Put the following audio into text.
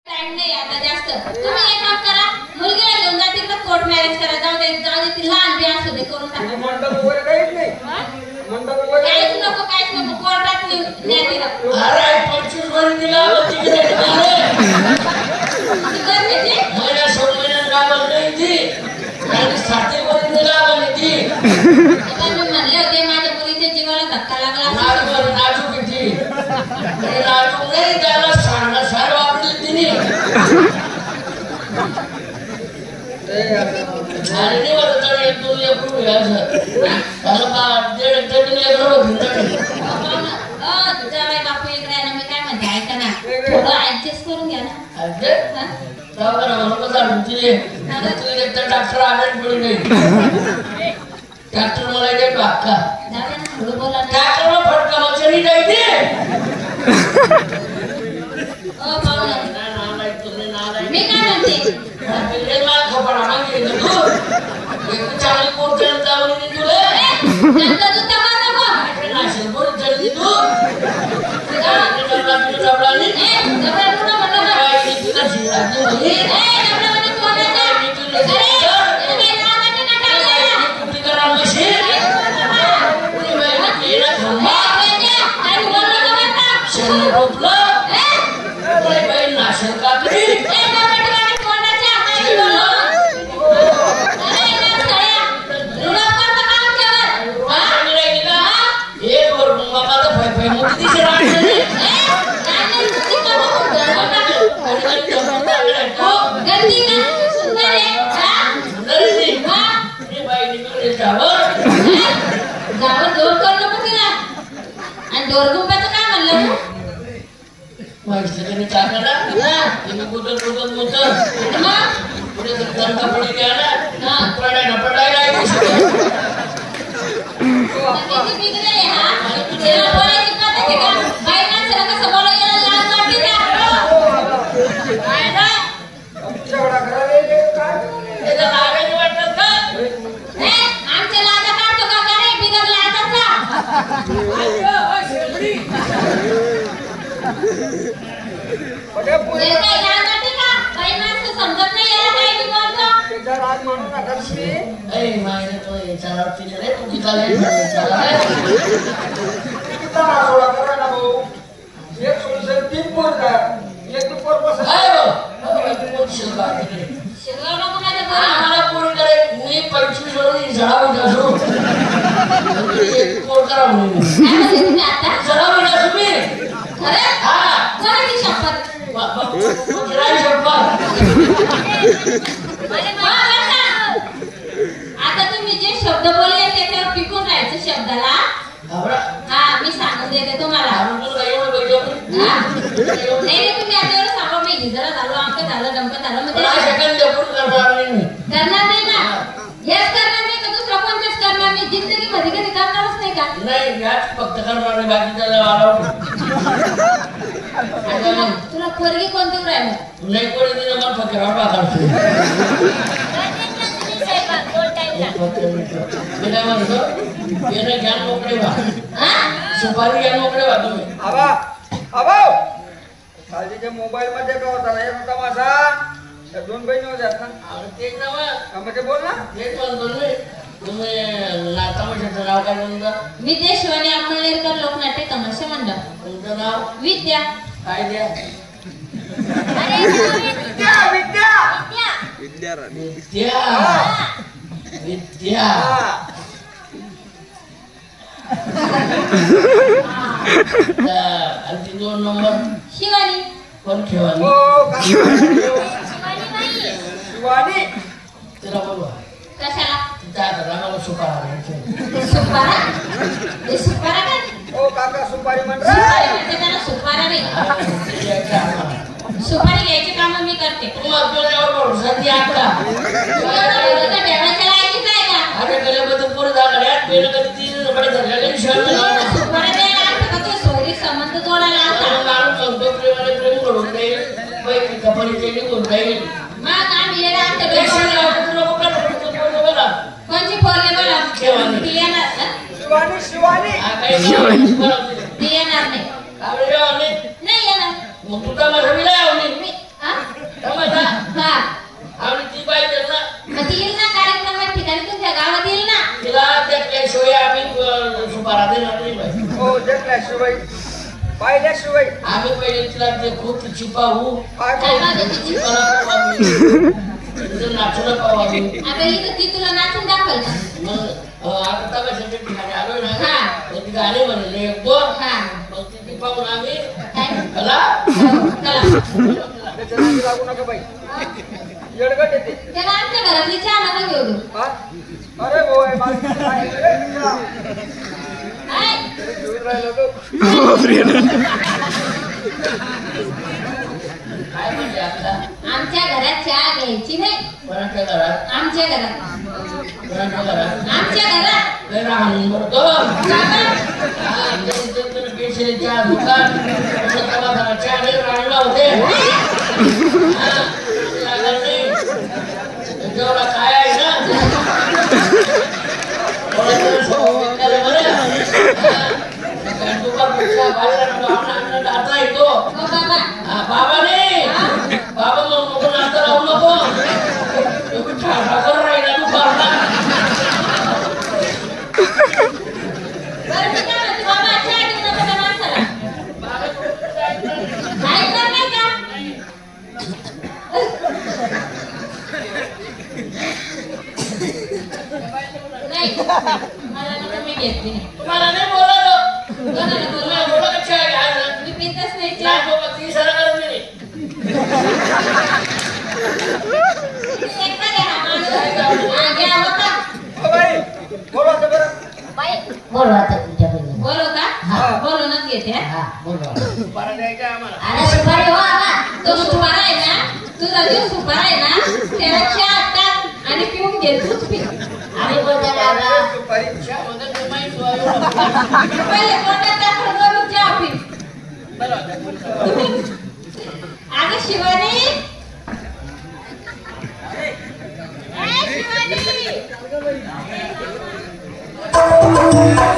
Time नाही आता जास्त. तुम्ही एक काम करा, मुलगीला घेऊन जा तिकडे कोर्ट मॅरेज करा. जाऊ दे ती लहान बी असू दे करून टाका. मंडप वगैरे काहीच नाही. मंडप वगैरे काहीच नको कोर्टात न्या तिला. अरे 25 वर दिला होती की नाही महिना 6 महिन्यात गावात नाही ती आणि 7 वर दिला म्हणे ती. आता मी म्हणले होते माझ्या मुलीच्या जीवाला धक्का लागला. नाजूक ती नाजूक नाही त्याला सार वापरली तिने. अरे नाही होत तर 1-2 लेकरू घ्यायचं त्याला 1.5-1.5 लेकरू जावाई बापू इकडे आहे ना. मी काय म्हणते ऐका ना, थोडं ऍडजस्ट करून घ्या ना. डॉक्टर आजारी पडून नाही. डॉक्टर मला देतो अक्का जावे ना, थोडं बोला ना. डॉक्टर मग फटका मच्छरी नाही दे. मी काय म्हणते खपडा मागे चांगली कोण करत जावं तुला नाशेल बोल जल्दी तू नाशेल काकडी डोरगुंबाचं काय म्हणलं माहिती टाकायला कुठं पुढे दंगा पडी घ्यायला पडायला आमच्या लाजा काढतो का काय बिगर लाजाचा. समजत नाही याला काय बोलतो. मी 25 वरून झाडा असू कोण करा म्हणून आता तुम्ही जे शब्द बोलले त्याच्यावर टिकून राहायचं शब्दाला. हा मी सांगून देते तुम्हाला. नाही तुम्ही आता एवढं सांगा मी जरा झालो आमचं झालं डमकं झालं म्हणजे करणार नाही ना. हेच करणार नाही का दुसरा कोणतेच करणार नाही. जिंदगी मध्ये कधी करणारच नाही का. नाही याच फक्त करणार नाही बाकी त्याला तुला पोरगी कोणती राहिलं नाही कोणी दिलं मला फक्त राबा काढतो. मी काय म्हणतो येणं घ्या मोकळे व्हा. सुपारी घ्या मोकळे व्हा तुम्ही. खालच्या मोबाईल मध्ये का होता ना एक होता माझा 2 बहिणी होत्या ना. तेच नाव म्हणजे बोल ना. तेच म्हणतो मी. तुम्ही तमाशाचं नाव काय म्हणता. विद्या शिवानी अमळनेरकर लोकनाट्य तमाशा मंडळ. तुमचं नाव विद्या. काय द्या विद्या आणि 2 नंबर शिवानी. कोण ठेवानी शिवानी तिला बोलवा. कशाला मला सुपारा सुपारा सुपारा काय. ओ काका सुपारी म्हणतो. त्याला सुपारा नाही. सुपारी घ्यायचे काम मी करते. तुम्हाला भरोसा ती आता ठेवायच्या लायकीच आहे का. अरे गल्याबद्दल पोरं झालं पेलं कधी 3 रुपये धरल्या सुपारा द्यायला लागतं का. तो सोयरी संबंध जोडायला लागला. सांगतो प्रेमाने प्रेम घडून जाईल पैकी कपडे निघून जाईल. मग आम्ही येणार कोणची पोरले बोला ती येणार. शिवानी ती येणार नाही. नाही नाही येणार. मग तुझा माझा विलाय मी आयडिया शिवाय आम्ही पहिले तिला ते खूप चिपाहू काय काय माझं तिची नाचून पाहू आम्ही आता इथं ती तुला नाचून दाखवल का? मग आता तमाशाच्या ठिकाणी आलोय ना हा. तर ती गाणी म्हणले एक दोन हा. मग ती पाहून आम्ही काय? कला त्याच्या नादी लागू नका बाई येडगट येते त्याला आमच्या घरातली चहा नका घेऊ देऊ. हा अरे बोय माझं काय काय? घेऊन राहिलो तो काय म्हणजे आता आमच्या घरात चहा घ्यायची नाही. कोणाच्या घरात आमच्या घरात कोणाच्या घरात आमच्या घरात लय राहून म्हणतो केशरीच्या दुकान चहा लय राहणला होते जेवढा काय आहे ना आता येतो हो बाबा. बाबा नाही बाबा मग नको नाता राहू नको ठाकर राहिला तू बाबा बरं मी काय म्हणते बाबा चहा घेऊ नका त्या माणसाला. ऐकणार नाही का? नाही मला नको मी घेत नाही. मला नाही बोलालो कोणाला बोलू? तुम्हाला बोला का चहा घ्यायला मी पितच नाही नाही चहा. बाबा ती सर करत नाही एकटा घ्या हा माणूस. हा, घ्या होता. हो बाई बोलवा बरं बोलू आता तुमच्या बहिणीला. बोलू का? हा. बोलूनच घेते हा. हा बोलू. सुपारा द्यायचा आम्हाला अरे सुपारी हो आबा. तो सुपारा आहे ना, तुझा जो सुपारा आहे ना त्याला चहा टाक आणि पिऊन घे तूच पी. आम्ही बोलतो ना आबा. सुपारी चहा मध्ये ते माहिती आहे. पहिले पोटात टाकून वरून चहा पी. अगं शिवानी, ए शिवानी